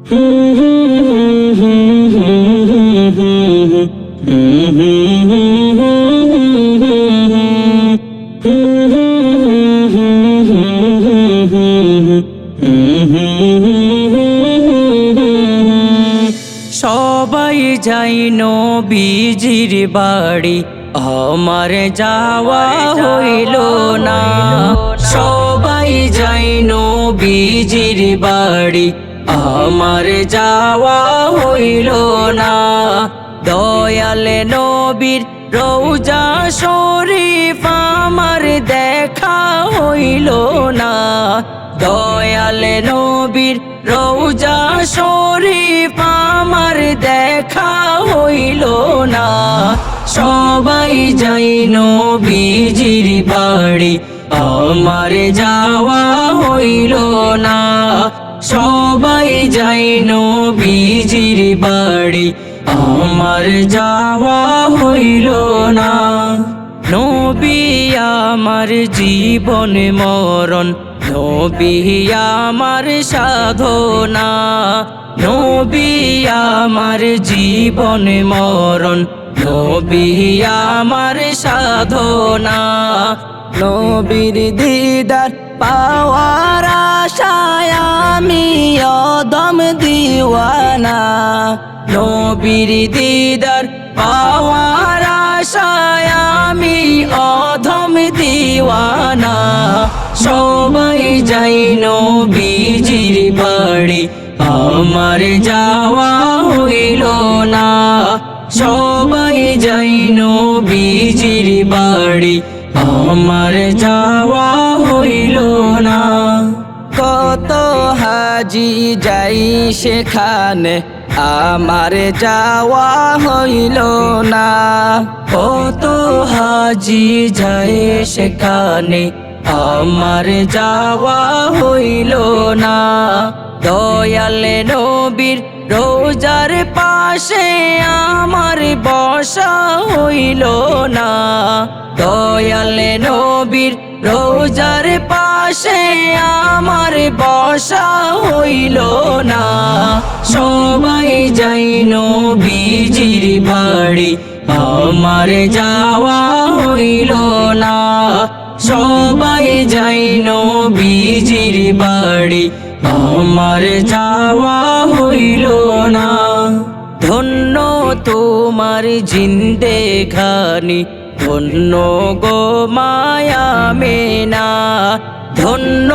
সবাই যাই নবীজির বাড়ি, আমার যাওয়া হইল না। সবাই যাই নবীজির বাড়ি, আমার যাওয়া হইল না। দয়াল নবীর রওজা শরীফ আমার দেখা হইল না। দয়াল নবীর রওজা শরীফ আমার দেখা হইল না। সবাই যাই নবীজির বাড়ি, আমার যাওয়া হইল না। সবাই যাই নবীজির বাড়ি, আমার যাওয়া হইল না। নবী আমার জীবন মরণ, নবী আমার সাধনা। নবী আমার জীবন মরণ, নবী আমার সাধনা। নবীর দিদার পাওয়ার আশায় আমি অদম দিওয়ানা। নবীর দিদার পাওয়ার আশায় আমি অধম দিওয়ানা। সবাই যাই নবীজির বাড়ি, আমার যাওয়া হইল না। সবাই যাই নবীজির বাড়ি, আমার যাওয়া হইল না। কত হাজি যাই সেখানে, আমার যাওয়া হইল না। কত হাজি যাই সেখানে, আমার যাওয়া হইল না। দয়াল নবীর রোজার পাশে আমার বসা হইল না। দয়াল নবীর রোজার পাশে আমার বসা হইল না। সবাই যাই নবীজির বাড়ি, আমার যাওয়া হইল না। সবাই যাই নবীজির বাড়ি, আমার যাওয়া হইল না। ধন্য তোমার জিন্দেগানি, ধন্য গো মায়া মেনা। ধন্য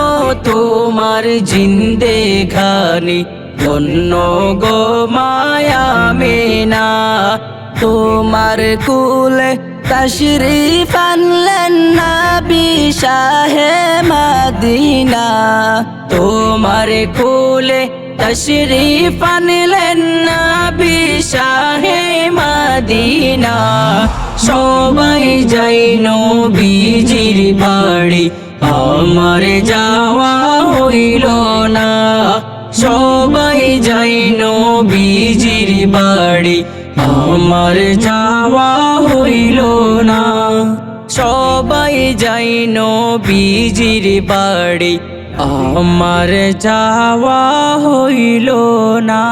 তোমার জিন্দেগানি, ধন্য গো মায়া মেনা। তোমার কুলে তশরিফ আনলেন নবী শাহে মদিনা। তোমার কুলে তশরিফ আনলেন নবী শাহে মদিনা। সবাই যাই নবীজির বাড়ি, আমার যাওয়া হইল না। সবাই যাই নবীজির বাড়ি, আমার যাওয়া হইল না। সবাই যাই নবীজির বাড়ি, আমার যাওয়া হইল না।